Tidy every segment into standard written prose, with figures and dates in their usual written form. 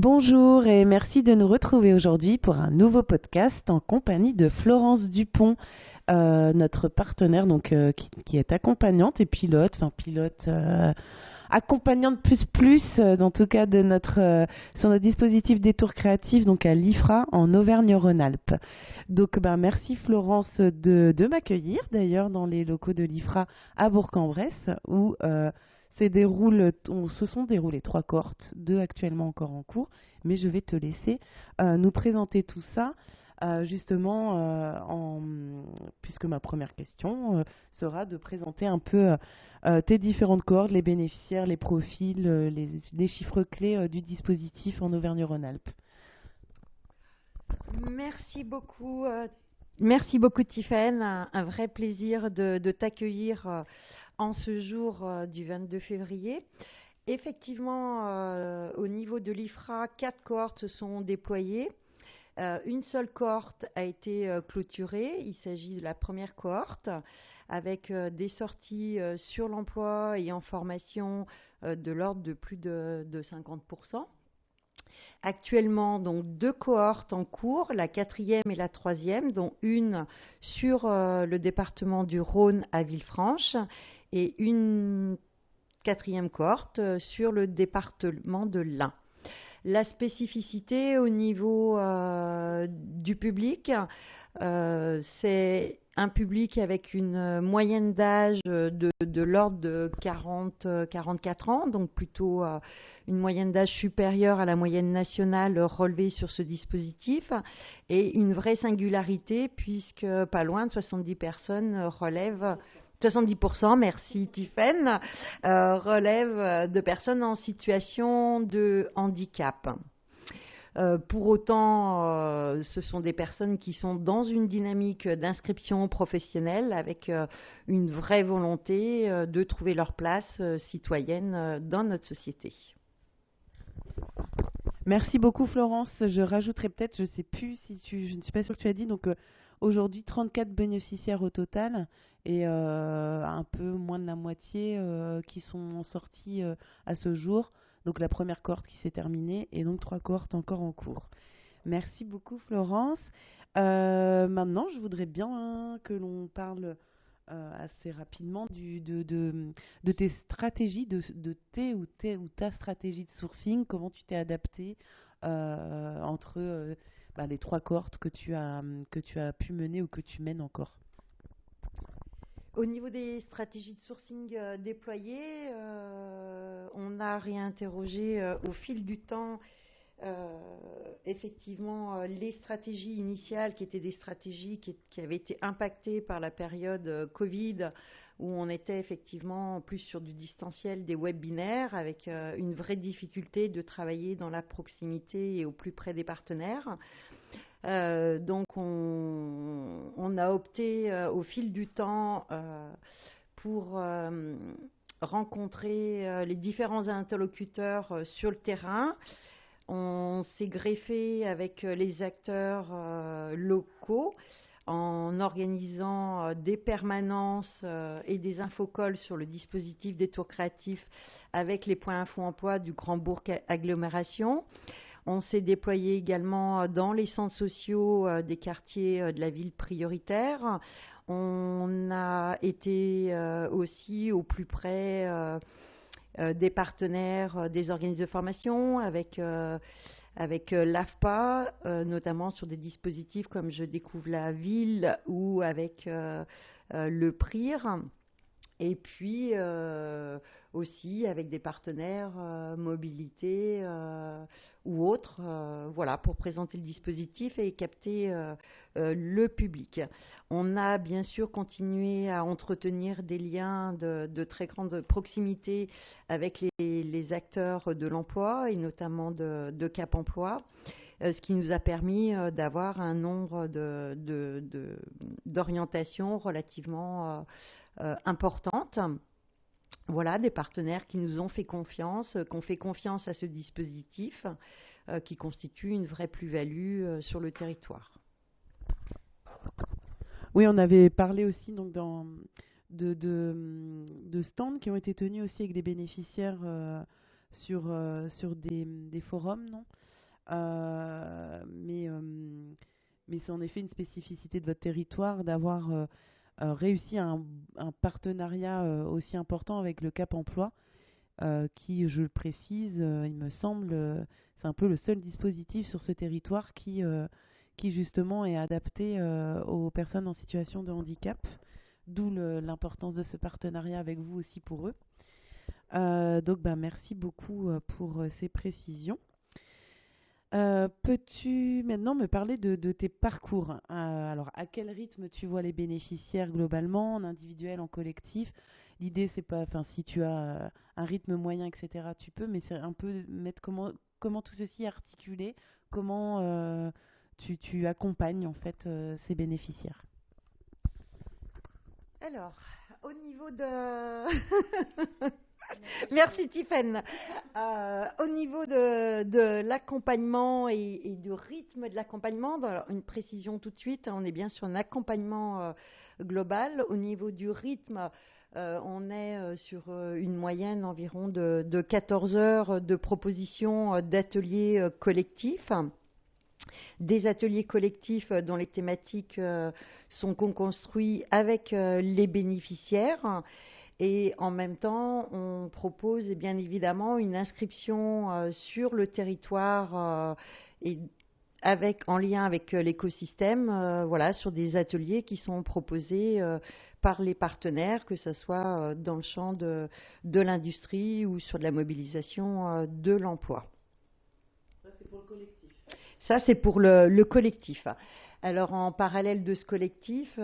Bonjour et merci de nous retrouver aujourd'hui pour un nouveau podcast en compagnie de Florence Dupont, notre partenaire qui est accompagnante et pilote, accompagnante en tout cas de sur notre dispositif des tours créatifs donc à l'IFRA en Auvergne-Rhône-Alpes. Donc merci Florence de m'accueillir d'ailleurs dans les locaux de l'IFRA à Bourg-en-Bresse où se sont déroulées 3 cohortes, 2 actuellement encore en cours, mais je vais te laisser nous présenter tout ça, puisque ma première question sera de présenter un peu tes différentes cohortes, les bénéficiaires, les profils, les chiffres clés du dispositif en Auvergne-Rhône-Alpes. Merci beaucoup Tiffaine, un vrai plaisir de t'accueillir en ce jour du 22 février. Effectivement, au niveau de l'IFRA, 4 cohortes se sont déployées. Une seule cohorte a été clôturée. Il s'agit de la première cohorte avec des sorties sur l'emploi et en formation de l'ordre de plus de 50%. Actuellement, donc 2 cohortes en cours, la 4e et la 3e, dont une sur le département du Rhône à Villefranche et une 4e cohorte sur le département de l'Ain. La spécificité au niveau du public, c'est un public avec une moyenne d'âge de l'ordre de 44 ans, donc plutôt une moyenne d'âge supérieure à la moyenne nationale relevée sur ce dispositif, et une vraie singularité puisque pas loin de 70 personnes relèvent 70%, merci Tiffaine, relèvent de personnes en situation de handicap. Pour autant, ce sont des personnes qui sont dans une dynamique d'inscription professionnelle avec une vraie volonté de trouver leur place citoyenne dans notre société. Merci beaucoup Florence. Je rajouterai peut-être, je ne suis pas sûre que tu as dit, donc aujourd'hui 34 bénéficiaires au total et un peu moins de la moitié qui sont sortis à ce jour. Donc la première cohorte qui s'est terminée et donc 3 cohortes encore en cours. Merci beaucoup Florence. Maintenant, je voudrais bien que l'on parle assez rapidement de tes stratégies, de ta stratégie de sourcing, comment tu t'es adapté entre les 3 cohortes que tu as pu mener ou que tu mènes encore. Au niveau des stratégies de sourcing déployées, on a réinterrogé au fil du temps effectivement les stratégies initiales qui étaient des stratégies qui avaient été impactées par la période Covid où on était effectivement plus sur du distanciel, des webinaires avec une vraie difficulté de travailler dans la proximité et au plus près des partenaires. Donc on a opté au fil du temps pour rencontrer les différents interlocuteurs sur le terrain. On s'est greffé avec les acteurs locaux en organisant des permanences et des infocolles sur le dispositif des tours créatifs avec les points info-emploi du Grand Bourg Agglomération. On s'est déployé également dans les centres sociaux des quartiers de la ville prioritaire. On a été aussi au plus près des partenaires, des organismes de formation avec l'AFPA, notamment sur des dispositifs comme Je découvre la ville ou avec le PRIR. Et puis aussi avec des partenaires mobilité ou autres, voilà, pour présenter le dispositif et capter le public. On a bien sûr continué à entretenir des liens de très grande proximité avec les acteurs de l'emploi et notamment de Cap Emploi. Ce qui nous a permis d'avoir un nombre d'orientations relativement importantes. Voilà, des partenaires qui nous ont fait confiance, qui ont fait confiance à ce dispositif, qui constitue une vraie plus-value sur le territoire. Oui, on avait parlé aussi donc de stands qui ont été tenus aussi avec des bénéficiaires sur des forums, non ? Mais c'est en effet une spécificité de votre territoire d'avoir réussi un partenariat aussi important avec le Cap Emploi, qui, je le précise, il me semble, c'est un peu le seul dispositif sur ce territoire qui justement est adapté aux personnes en situation de handicap, d'où l'importance de ce partenariat avec vous aussi pour eux. Donc, merci beaucoup pour ces précisions. Peux-tu maintenant me parler de tes parcours? Alors, à quel rythme tu vois les bénéficiaires globalement, en individuel, en collectif? L'idée, c'est pas, enfin, si tu as un rythme moyen, etc., tu peux, mais c'est un peu mettre comment tout ceci est articulé, comment tu accompagnes en fait ces bénéficiaires. Alors, au niveau de... Merci Tiphaine. Au niveau de l'accompagnement et du rythme de l'accompagnement, une précision tout de suite, on est bien sur un accompagnement global. Au niveau du rythme, on est sur une moyenne environ de 14 heures de propositions d'ateliers collectifs. Des ateliers collectifs dont les thématiques sont co-construits avec les bénéficiaires. Et en même temps, on propose bien évidemment une inscription sur le territoire et en lien avec l'écosystème, sur des ateliers qui sont proposés par les partenaires, que ce soit dans le champ de l'industrie ou sur de la mobilisation de l'emploi. Ça, c'est pour le collectif. Ça, c'est pour le collectif. Alors, en parallèle de ce collectif,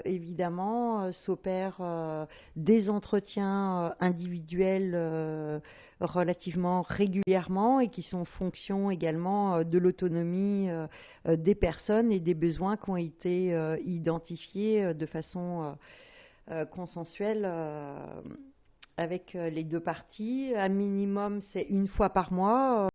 évidemment, s'opèrent des entretiens individuels relativement régulièrement et qui sont fonction également de l'autonomie des personnes et des besoins qui ont été identifiés de façon consensuelle avec les deux parties. Un minimum, c'est une fois par mois.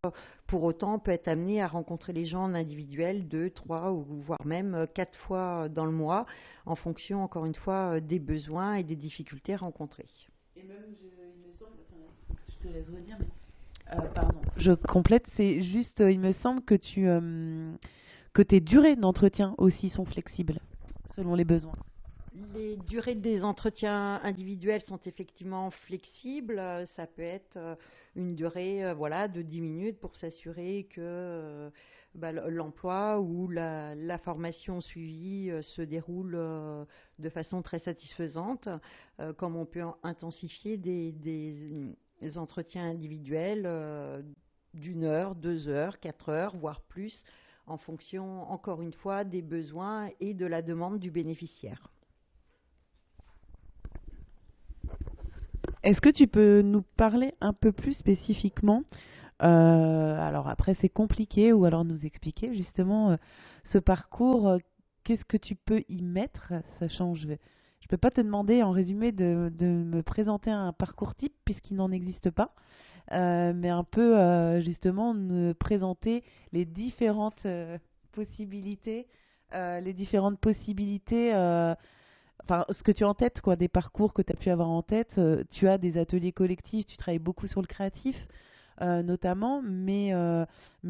Pour autant, on peut être amené à rencontrer les gens en individuel 2, 3 ou voire même 4 fois dans le mois, en fonction, encore une fois, des besoins et des difficultés rencontrées. Et même, il me semble, enfin, je te laisse redire, mais pardon, je complète, c'est juste, il me semble que que tes durées d'entretien aussi sont flexibles, selon les besoins. Les durées des entretiens individuels sont effectivement flexibles. Ça peut être une durée de 10 minutes pour s'assurer que l'emploi ou la formation suivie se déroule de façon très satisfaisante, comme on peut intensifier des entretiens individuels d'1 heure, 2 heures, 4 heures, voire plus, en fonction, encore une fois, des besoins et de la demande du bénéficiaire. Est-ce que tu peux nous parler un peu plus spécifiquement, alors après c'est compliqué, ou alors nous expliquer justement ce parcours, qu'est-ce que tu peux y mettre, sachant je peux pas te demander en résumé de me présenter un parcours type puisqu'il n'en existe pas, mais un peu justement me présenter les différentes possibilités, enfin, ce que tu as en tête, quoi, des parcours que tu as pu avoir en tête. Tu as des ateliers collectifs, tu travailles beaucoup sur le créatif, notamment, mais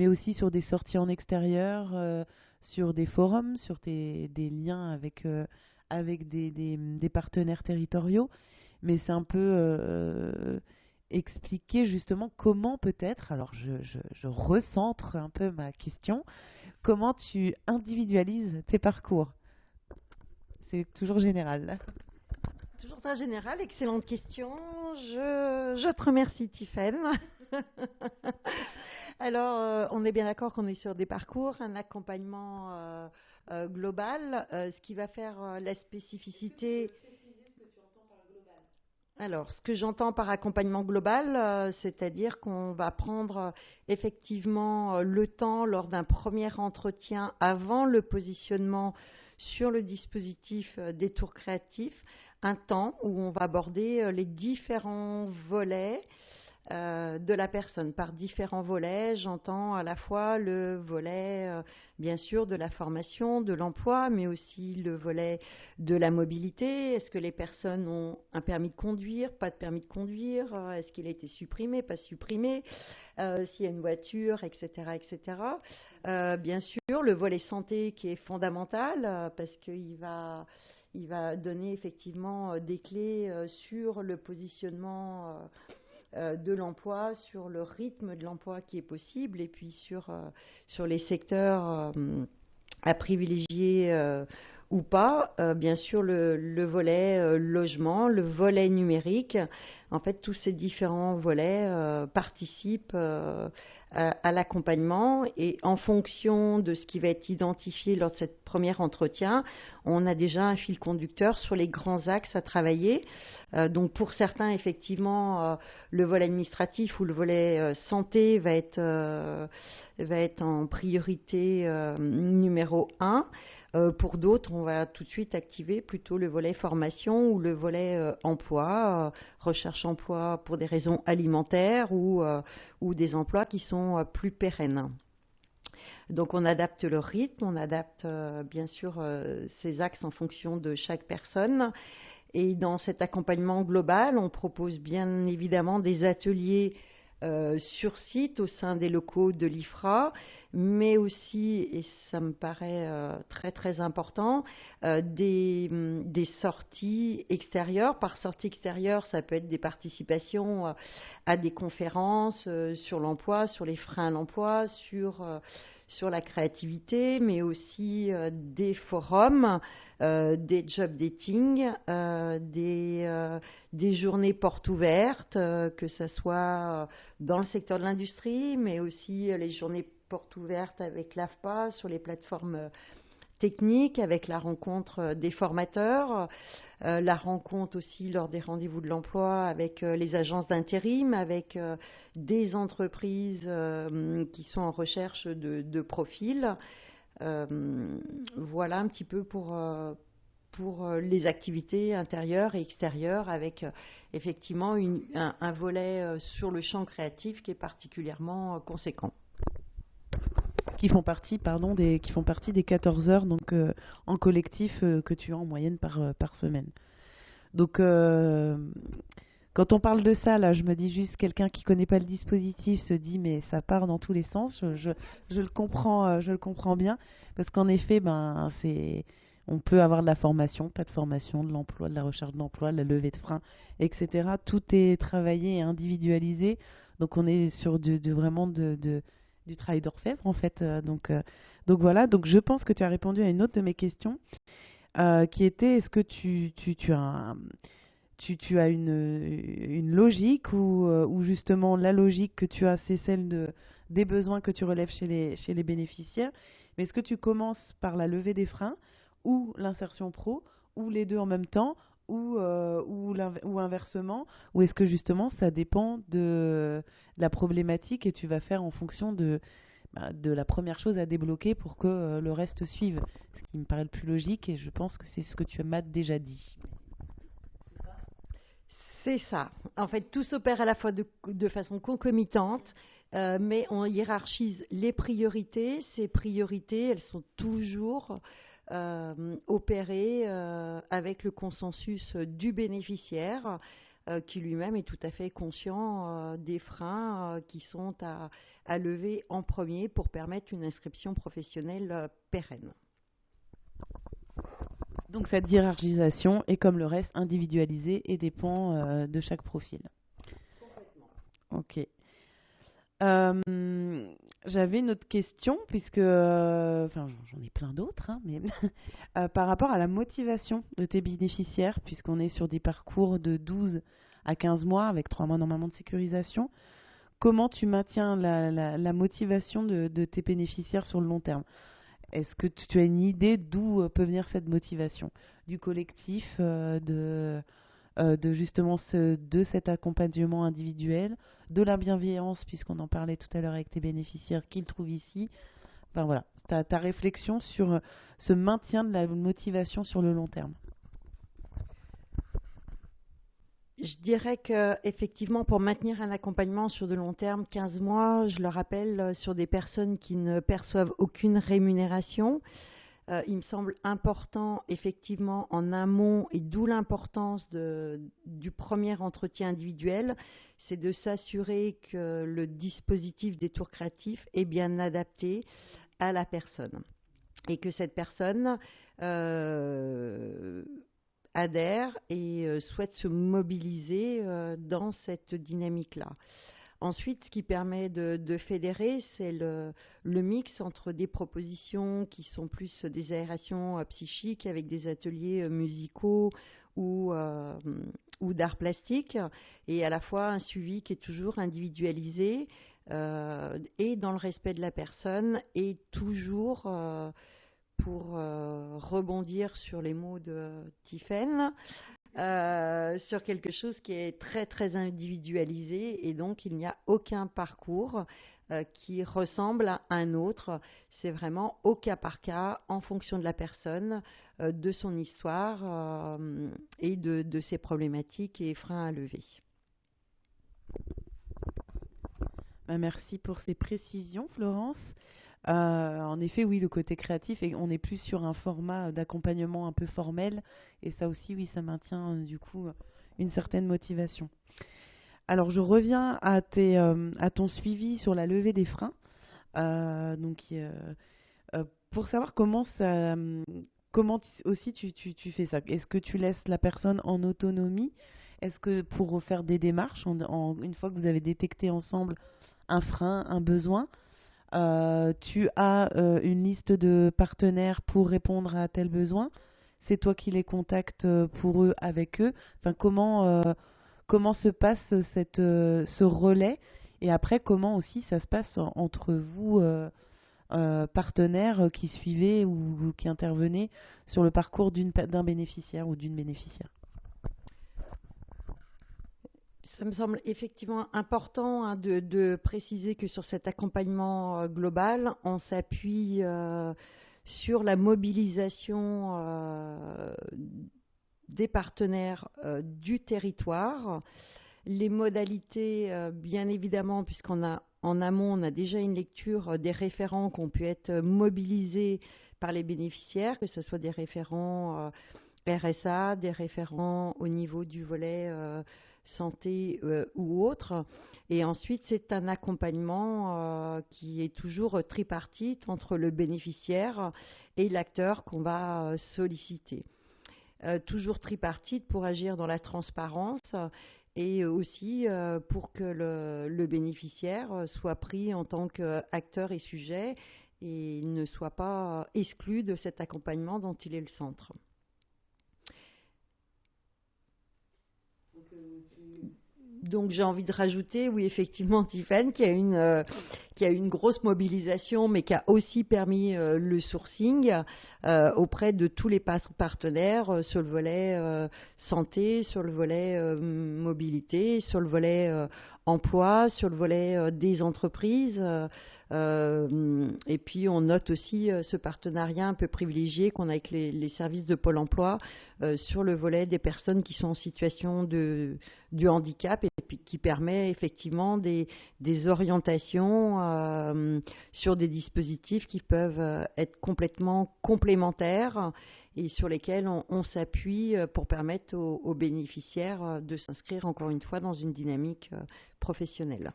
aussi sur des sorties en extérieur, sur des forums, sur des liens avec des partenaires territoriaux. Mais c'est un peu expliquer justement comment peut-être, alors je recentre un peu ma question, comment tu individualises tes parcours. C'est toujours général. Toujours très général, excellente question. Je te remercie, Tiphaine. Alors, on est bien d'accord qu'on est sur des parcours, un accompagnement global, ce qui va faire la spécificité. Alors, ce que j'entends par accompagnement global, c'est-à-dire qu'on va prendre effectivement le temps lors d'un premier entretien avant le positionnement sur le dispositif des tours créatifs, un temps où on va aborder les différents volets de la personne par différents volets. J'entends à la fois le volet, bien sûr, de la formation, de l'emploi, mais aussi le volet de la mobilité. Est-ce que les personnes ont un permis de conduire, pas de permis de conduire? Est-ce qu'il a été supprimé, pas supprimé? S'il y a une voiture, etc., etc. Bien sûr, le volet santé qui est fondamental parce qu'il va donner effectivement des clés sur le positionnement de l'emploi, sur le rythme de l'emploi qui est possible et puis sur les secteurs à privilégier ou pas. Bien sûr, le volet logement, le volet numérique. En fait, tous ces différents volets participent à l'accompagnement et en fonction de ce qui va être identifié lors de cette premier entretien, on a déjà un fil conducteur sur les grands axes à travailler. Donc pour certains, effectivement, le volet administratif ou le volet santé va être en priorité numéro 1. Pour d'autres, on va tout de suite activer plutôt le volet formation ou le volet emploi, recherche emploi pour des raisons alimentaires ou des emplois qui sont plus pérennes. Donc on adapte le rythme, on adapte bien sûr ces axes en fonction de chaque personne. Et dans cet accompagnement global, on propose bien évidemment des ateliers sur site au sein des locaux de l'IFRA, mais aussi, et ça me paraît très très important, des sorties extérieures. Par sortie extérieure, ça peut être des participations à des conférences sur l'emploi, sur les freins à l'emploi, sur la créativité, mais aussi des forums, des job dating, des journées portes ouvertes, que ce soit dans le secteur de l'industrie, mais aussi les journées portes ouvertes avec l'AFPA sur les plateformes techniques, avec la rencontre des formateurs, la rencontre aussi lors des rendez-vous de l'emploi avec les agences d'intérim, avec des entreprises qui sont en recherche de profils. Voilà un petit peu pour les activités intérieures et extérieures, avec effectivement un volet sur le champ créatif qui est particulièrement conséquent. Qui font partie des 14 heures donc, en collectif que tu as en moyenne par semaine. Donc, quand on parle de ça, là, je me dis juste, quelqu'un qui ne connaît pas le dispositif se dit, mais ça part dans tous les sens. Je le comprends bien, parce qu'en effet, on peut avoir de la formation, pas de formation, de l'emploi, de la recherche d'emploi, de la levée de frein, etc. Tout est travaillé et individualisé. Donc, on est sur vraiment du travail d'orfèvre, en fait. Donc voilà. Donc, je pense que tu as répondu à une autre de mes questions, qui était, est-ce que tu as une logique ou justement la logique que tu as, c'est celle des besoins que tu relèves chez les bénéficiaires. Mais est-ce que tu commences par la levée des freins ou l'insertion pro ou les deux en même temps ou inversement, ou est-ce que justement ça dépend de la problématique et tu vas faire en fonction de la première chose à débloquer pour que le reste suive, ce qui me paraît le plus logique et je pense que c'est ce que tu m'as déjà dit. C'est ça. En fait, tout s'opère à la fois de façon concomitante, mais on hiérarchise les priorités. Ces priorités, elles sont toujours opérées avec le consensus du bénéficiaire, qui lui-même est tout à fait conscient des freins qui sont à lever en premier pour permettre une inscription professionnelle pérenne. Donc cette hiérarchisation est comme le reste individualisée et dépend de chaque profil. Complètement. Ok. J'avais une autre question, puisque, j'en ai plein d'autres, hein, mais par rapport à la motivation de tes bénéficiaires, puisqu'on est sur des parcours de 12 à 15 mois, avec 3 mois normalement de sécurisation, comment tu maintiens la motivation de tes bénéficiaires sur le long terme? Est-ce que tu as une idée d'où peut venir cette motivation? Du collectif, de justement de cet accompagnement individuel, de la bienveillance, puisqu'on en parlait tout à l'heure avec tes bénéficiaires qu'ils trouvent ici. Enfin voilà, ta réflexion sur ce maintien de la motivation sur le long terme. Je dirais que effectivement, pour maintenir un accompagnement sur de long terme, 15 mois, je le rappelle, sur des personnes qui ne perçoivent aucune rémunération, il me semble important, effectivement, en amont, et d'où l'importance du premier entretien individuel, c'est de s'assurer que le dispositif des tours créatifs est bien adapté à la personne et que cette personne adhère et souhaite se mobiliser dans cette dynamique-là. Ensuite, ce qui permet de fédérer, c'est le mix entre des propositions qui sont plus des aérations psychiques avec des ateliers musicaux ou d'art plastique, et à la fois un suivi qui est toujours individualisé et dans le respect de la personne, et toujours, pour rebondir sur les mots de Tiffaine, sur quelque chose qui est très très individualisé, et donc il n'y a aucun parcours qui ressemble à un autre. C'est vraiment au cas par cas, en fonction de la personne, de son histoire et de ses problématiques et freins à lever. Merci pour ces précisions, Florence. En effet, oui, le côté créatif, et on est plus sur un format d'accompagnement un peu formel, et ça aussi, oui, ça maintient du coup une certaine motivation. Alors, je reviens à ton suivi sur la levée des freins. Pour savoir comment aussi tu fais ça. Est-ce que tu laisses la personne en autonomie? Est-ce que pour faire des démarches, une fois que vous avez détecté ensemble un frein, un besoin, tu as une liste de partenaires pour répondre à tel besoin? C'est toi qui les contactes pour eux, avec eux? Enfin, comment se passe ce relais? Et après, comment aussi ça se passe entre vous, partenaires qui suivaient ou qui intervenaient sur le parcours d'un bénéficiaire ou d'une bénéficiaire? Ça me semble effectivement important de préciser que sur cet accompagnement global, on s'appuie sur la mobilisation des partenaires du territoire. Les modalités, bien évidemment, puisqu'on a en amont, on a déjà une lecture des référents qui ont pu être mobilisés par les bénéficiaires, que ce soit des référents RSA, des référents au niveau du volet santé ou autre. Et ensuite, c'est un accompagnement qui est toujours tripartite entre le bénéficiaire et l'acteur qu'on va solliciter. Toujours tripartite pour agir dans la transparence, et aussi pour que le bénéficiaire soit pris en tant qu'acteur et sujet, et ne soit pas exclu de cet accompagnement dont il est le centre. Donc j'ai envie de rajouter, oui, effectivement, Tiffany, qui a une grosse mobilisation, mais qui a aussi permis le sourcing auprès de tous les partenaires sur le volet santé, sur le volet mobilité, sur le volet emploi, sur le volet des entreprises. Et puis on note aussi ce partenariat un peu privilégié qu'on a avec les services de Pôle emploi sur le volet des personnes qui sont en situation de handicap, et puis qui permet effectivement des orientations sur des dispositifs qui peuvent être complètement complémentaires et sur lesquels on s'appuie pour permettre aux bénéficiaires de s'inscrire encore une fois dans une dynamique professionnelle.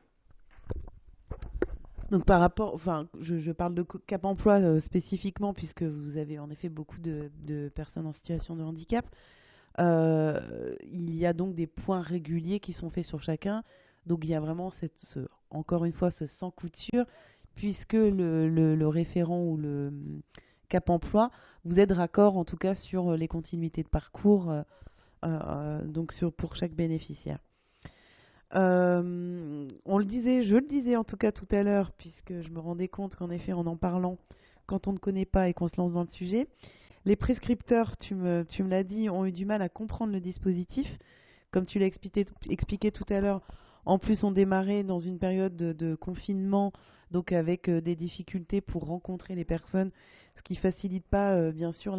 Donc par rapport, enfin, je parle de Cap Emploi spécifiquement, puisque vous avez en effet beaucoup de personnes en situation de handicap. Il y a donc des points réguliers qui sont faits sur chacun. Donc il y a vraiment encore une fois ce sans couture, puisque le référent ou le Cap Emploi vous aide raccord en tout cas sur les continuités de parcours, donc pour chaque bénéficiaire. Je le disais en tout cas tout à l'heure, puisque je me rendais compte qu'en effet, en parlant, quand on ne connaît pas et qu'on se lance dans le sujet, les prescripteurs, tu me l'as dit, ont eu du mal à comprendre le dispositif. Comme tu l'as expliqué tout à l'heure, en plus on démarrait dans une période de confinement, donc avec des difficultés pour rencontrer les personnes, ce qui facilite pas bien sûr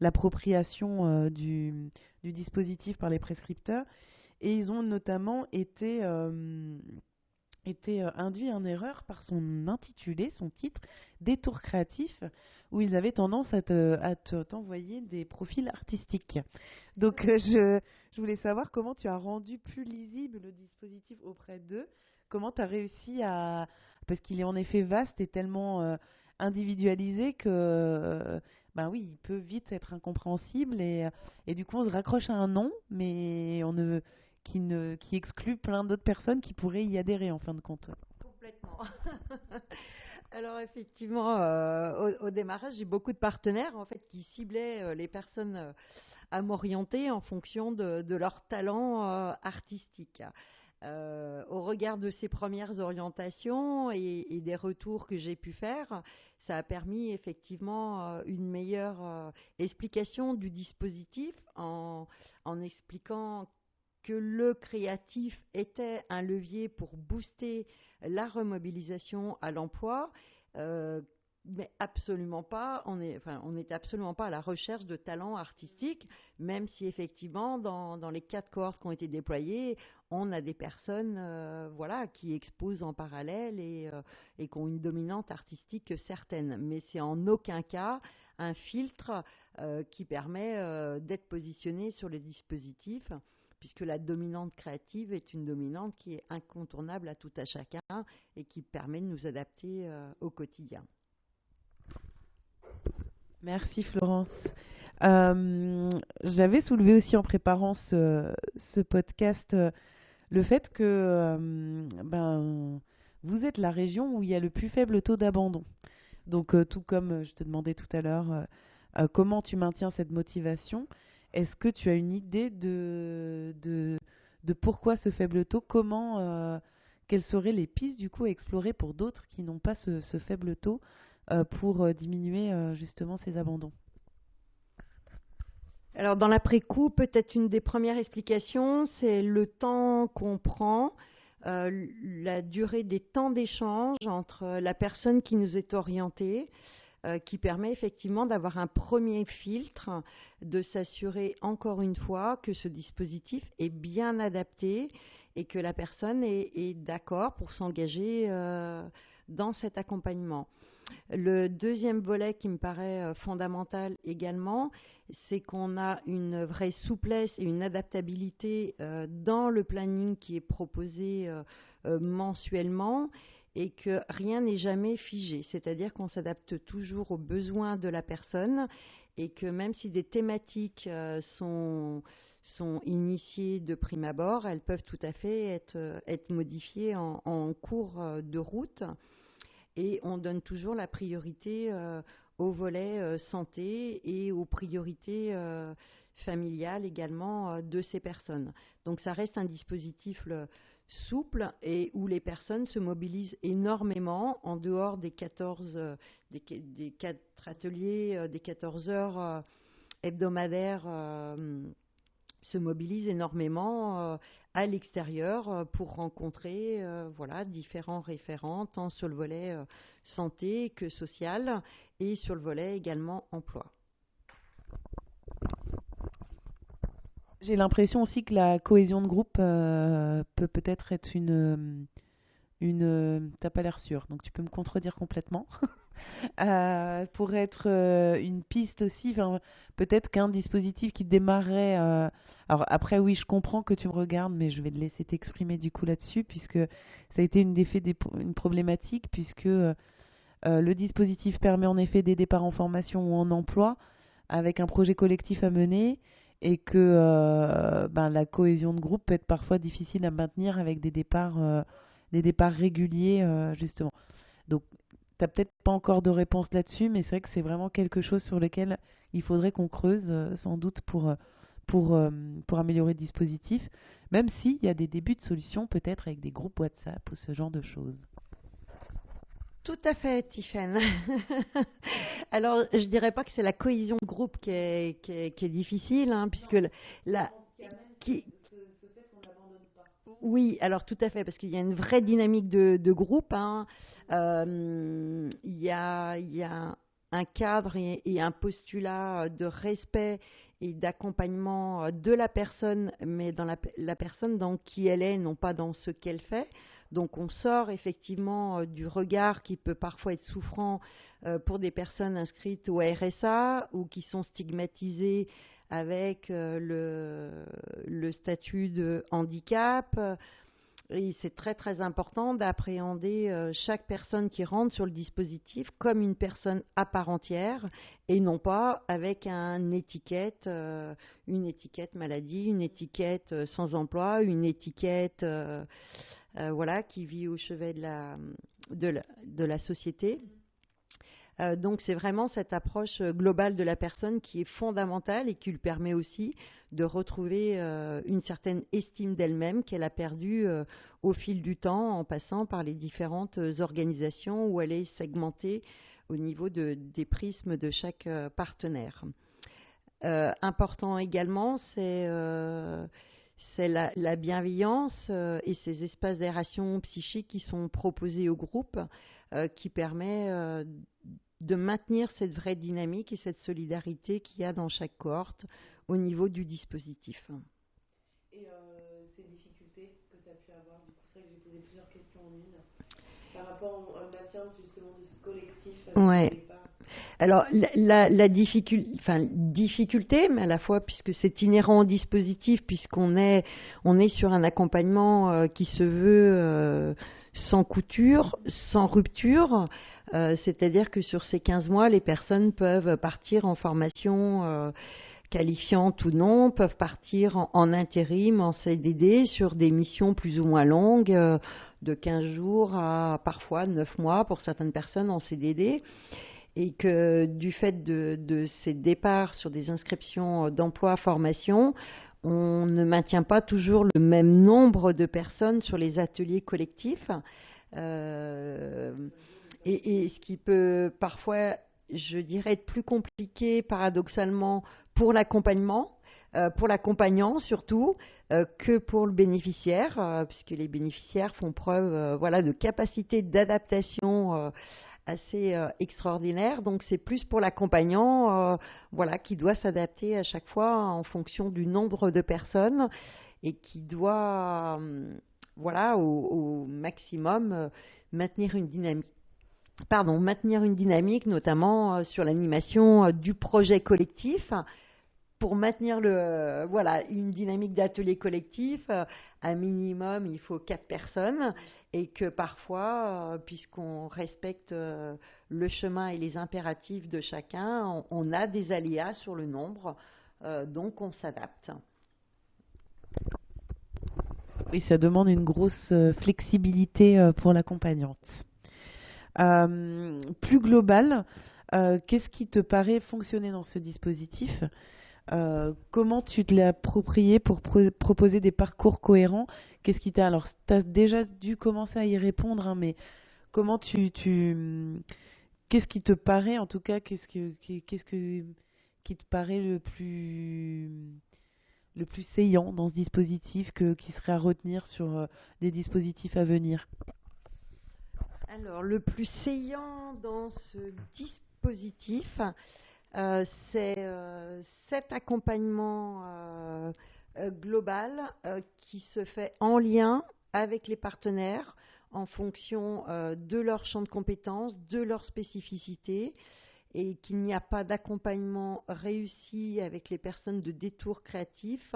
l'appropriation du dispositif par les prescripteurs. Et ils ont notamment été induits en erreur par son intitulé, son titre, Détour créatif, où ils avaient tendance t'envoyer des profils artistiques. Donc je voulais savoir comment tu as rendu plus lisible le dispositif auprès d'eux, comment tu as réussi à... Parce qu'il est en effet vaste et tellement individualisé que, ben oui, il peut vite être incompréhensible et du coup on se raccroche à un nom, mais qui exclut plein d'autres personnes qui pourraient y adhérer en fin de compte. Complètement. Alors effectivement, au démarrage, j'ai beaucoup de partenaires en fait qui ciblaient les personnes à m'orienter en fonction de leur talent artistique. Au regard de ces premières orientations et des retours que j'ai pu faire, ça a permis effectivement une meilleure explication du dispositif en expliquant que le créatif était un levier pour booster la remobilisation à l'emploi, mais absolument pas, on n'était absolument pas à la recherche de talents artistiques, même si effectivement dans les 4 cohortes qui ont été déployées, on a des personnes qui exposent en parallèle et qui ont une dominante artistique certaine. Mais c'est en aucun cas un filtre qui permet d'être positionné sur les dispositifs, puisque la dominante créative est une dominante qui est incontournable à tout à chacun et qui permet de nous adapter au quotidien. Merci Florence. J'avais soulevé aussi en préparant ce podcast le fait que vous êtes la région où il y a le plus faible taux d'abandon. Donc tout comme je te demandais tout à l'heure comment tu maintiens cette motivation, est-ce que tu as une idée de pourquoi ce faible taux, quelles seraient les pistes du coup à explorer pour d'autres qui n'ont pas ce faible taux pour diminuer justement ces abandons? Alors dans l'après-coup, peut-être une des premières explications, c'est le temps qu'on prend, la durée des temps d'échange entre la personne qui nous est orientée, qui permet effectivement d'avoir un premier filtre, de s'assurer encore une fois que ce dispositif est bien adapté et que la personne est d'accord pour s'engager dans cet accompagnement. Le deuxième volet qui me paraît fondamental également, c'est qu'on a une vraie souplesse et une adaptabilité dans le planning qui est proposé mensuellement et que rien n'est jamais figé. C'est-à-dire qu'on s'adapte toujours aux besoins de la personne et que même si des thématiques sont initiées de prime abord, elles peuvent tout à fait être modifiées en cours de route. Et on donne toujours la priorité au volet santé et aux priorités familiales également de ces personnes. Donc ça reste un dispositif souple et où les personnes se mobilisent énormément en dehors des 14 des 4 ateliers, des 14 heures hebdomadaires se mobilisent énormément à l'extérieur pour rencontrer différents référents, tant sur le volet santé que social et sur le volet également emploi. J'ai l'impression aussi que la cohésion de groupe peut peut-être être t'as pas l'air sûr, donc tu peux me contredire complètement. Pour être une piste aussi, peut-être qu'un dispositif qui démarrait. Alors après, oui, je comprends que tu me regardes, mais je vais te laisser t'exprimer du coup là-dessus, puisque ça a été une problématique, puisque le dispositif permet en effet des départs en formation ou en emploi, avec un projet collectif à mener, et que la cohésion de groupe peut être parfois difficile à maintenir avec des départs réguliers, justement. Donc, tu n'as peut-être pas encore de réponse là-dessus, mais c'est vrai que c'est vraiment quelque chose sur lequel il faudrait qu'on creuse, sans doute, pour améliorer le dispositif, même s'il y a des débuts de solutions, peut-être avec des groupes WhatsApp ou ce genre de choses. Tout à fait, Tiffaine. Alors, je dirais pas que c'est la cohésion de groupe qui est difficile, puisque oui, alors tout à fait, parce qu'il y a une vraie dynamique de groupe. Il y a un cadre et un postulat de respect et d'accompagnement de la personne, mais dans la personne dans qui elle est, non pas dans ce qu'elle fait. Donc on sort effectivement du regard qui peut parfois être souffrant pour des personnes inscrites au RSA ou qui sont stigmatisées avec le statut de handicap. Et c'est très très important d'appréhender chaque personne qui rentre sur le dispositif comme une personne à part entière et non pas avec une étiquette maladie, une étiquette sans emploi, une étiquette voilà, qui vit au chevet de la société. Donc c'est vraiment cette approche globale de la personne qui est fondamentale et qui lui permet aussi de retrouver une certaine estime d'elle-même qu'elle a perdue au fil du temps en passant par les différentes organisations où elle est segmentée au niveau des prismes de chaque partenaire. Important également, c'est la bienveillance et ces espaces d'aération psychique qui sont proposés au groupe qui permet de maintenir cette vraie dynamique et cette solidarité qu'il y a dans chaque cohorte au niveau du dispositif. Et ces difficultés que tu as pu avoir, du coup, c'est vrai que j'ai posé plusieurs questions en une, par rapport au maintien justement de ce collectif. Ouais. Alors, la difficulté, mais à la fois, puisque c'est inhérent au dispositif, puisqu'on est sur un accompagnement qui se veut sans couture, sans rupture, c'est-à-dire que sur ces 15 mois, les personnes peuvent partir en formation qualifiante ou non, peuvent partir en intérim, en CDD, sur des missions plus ou moins longues, de 15 jours à parfois 9 mois pour certaines personnes en CDD. Et que du fait de ces départs sur des inscriptions d'emploi formation, on ne maintient pas toujours le même nombre de personnes sur les ateliers collectifs. Et ce qui peut parfois, je dirais, être plus compliqué paradoxalement pour l'accompagnement, pour l'accompagnant surtout, que pour le bénéficiaire, puisque les bénéficiaires font preuve voilà, de capacité d'adaptation assez extraordinaire. Donc c'est plus pour l'accompagnant voilà, qui doit s'adapter à chaque fois en fonction du nombre de personnes et qui doit voilà, au maximum maintenir une dynamique. Maintenir une dynamique, notamment sur l'animation du projet collectif, pour maintenir voilà, une dynamique d'atelier collectif, un minimum, il faut 4 personnes, et que parfois, puisqu'on respecte le chemin et les impératifs de chacun, on a des aléas sur le nombre, donc on s'adapte. Oui, ça demande une grosse flexibilité pour l'accompagnante. Plus global, qu'est-ce qui te paraît fonctionner dans ce dispositif ? Comment tu te l'as approprié pour proposer des parcours cohérents? Qu'est-ce qui t'a... Alors, tu as déjà dû commencer à y répondre, hein, mais comment qu'est-ce qui te paraît, en tout cas, qu'est-ce qui te paraît le plus saillant dans ce dispositif qui serait à retenir sur des dispositifs à venir? Alors, le plus saillant dans ce dispositif, c'est cet accompagnement global qui se fait en lien avec les partenaires en fonction de leur champ de compétences, de leur spécificité, et qu'il n'y a pas d'accompagnement réussi avec les personnes de détour créatif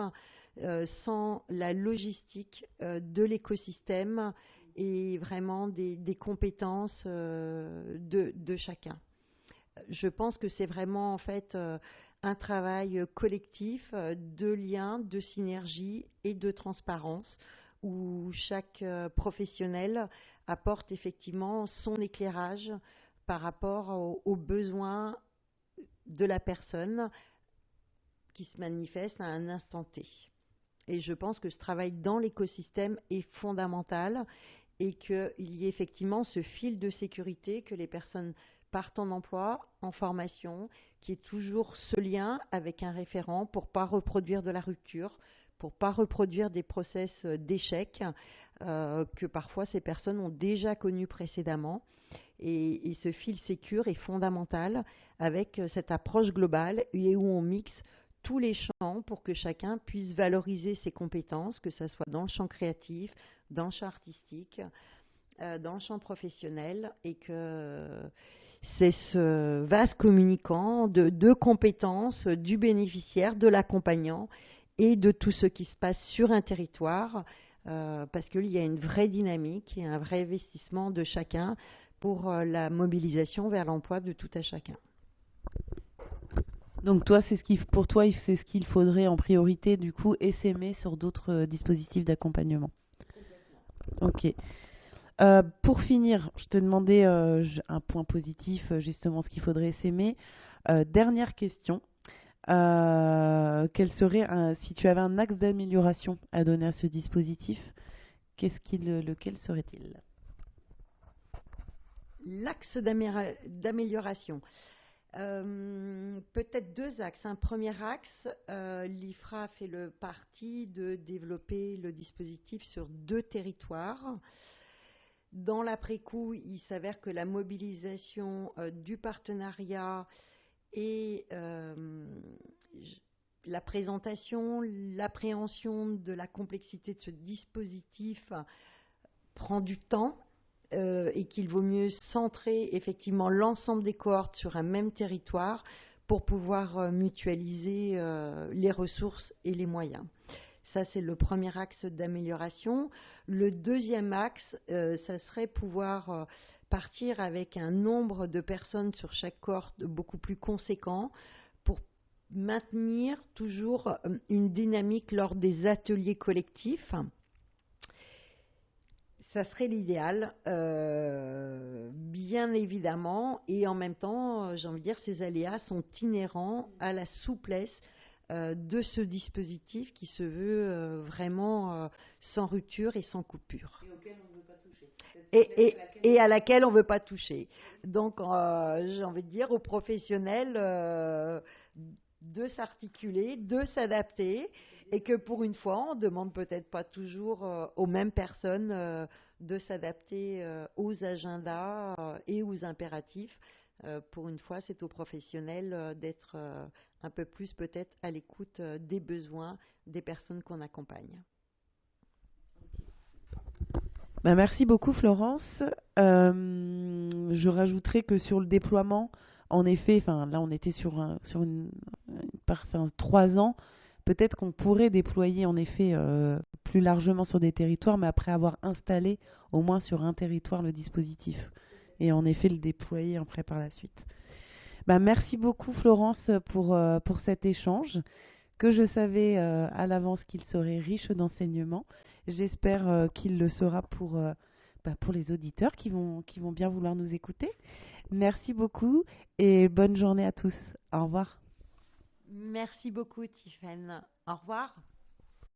sans la logistique de l'écosystème et vraiment des compétences de chacun. Je pense que c'est vraiment en fait un travail collectif de lien, de synergie et de transparence où chaque professionnel apporte effectivement son éclairage par rapport aux besoins de la personne qui se manifeste à un instant T. Et je pense que ce travail dans l'écosystème est fondamental et qu'il y ait effectivement ce fil de sécurité que les personnes partent en emploi, en formation, qui est toujours ce lien avec un référent pour ne pas reproduire de la rupture, pour ne pas reproduire des process d'échec que parfois ces personnes ont déjà connus précédemment. Et ce fil sécure est fondamental avec cette approche globale et où on mixe tous les champs pour que chacun puisse valoriser ses compétences, que ce soit dans le champ créatif, dans le champ artistique, dans le champ professionnel, et que c'est ce vase communicant de compétences du bénéficiaire, de l'accompagnant et de tout ce qui se passe sur un territoire, parce qu'il y a une vraie dynamique et un vrai investissement de chacun pour la mobilisation vers l'emploi de tout à chacun. Donc toi, pour toi, c'est ce qu'il faudrait en priorité, du coup, essaimer sur d'autres dispositifs d'accompagnement. Ok. Pour finir, je te demandais un point positif, justement, ce qu'il faudrait essaimer. Dernière question. Quel serait, si tu avais un axe d'amélioration à donner à ce dispositif, lequel serait-il? L'axe d'amélioration. Peut-être deux axes. Un premier axe, l'IFRA fait le parti de développer le dispositif sur 2 territoires. Dans l'après-coup, il s'avère que la mobilisation du partenariat et la présentation, l'appréhension de la complexité de ce dispositif prend du temps. Et qu'il vaut mieux centrer effectivement l'ensemble des cohortes sur un même territoire pour pouvoir mutualiser les ressources et les moyens. Ça, c'est le premier axe d'amélioration. Le deuxième axe, ça serait pouvoir partir avec un nombre de personnes sur chaque cohorte beaucoup plus conséquent pour maintenir toujours une dynamique lors des ateliers collectifs. Ça serait l'idéal, bien évidemment, et en même temps, j'ai envie de dire, ces aléas sont inhérents à la souplesse de ce dispositif qui se veut vraiment sans rupture et sans coupure. Et auquel on ne veut pas toucher. Et à laquelle on ne veut pas toucher. Donc, j'ai envie de dire aux professionnels de s'articuler, de s'adapter, et que pour une fois, on ne demande peut-être pas toujours aux mêmes personnes de s'adapter aux agendas et aux impératifs. Pour une fois, c'est aux professionnels d'être un peu plus peut-être à l'écoute des besoins des personnes qu'on accompagne. Merci beaucoup Florence. Je rajouterai que sur le déploiement, en effet, là on était sur 3 ans. Peut-être qu'on pourrait déployer en effet plus largement sur des territoires, mais après avoir installé au moins sur un territoire le dispositif. Et en effet le déployer après par la suite. Merci beaucoup Florence pour cet échange, que je savais à l'avance qu'il serait riche d'enseignements. J'espère qu'il le sera pour les auditeurs qui vont bien vouloir nous écouter. Merci beaucoup et bonne journée à tous. Au revoir. Merci beaucoup, Tiffaine. Au revoir.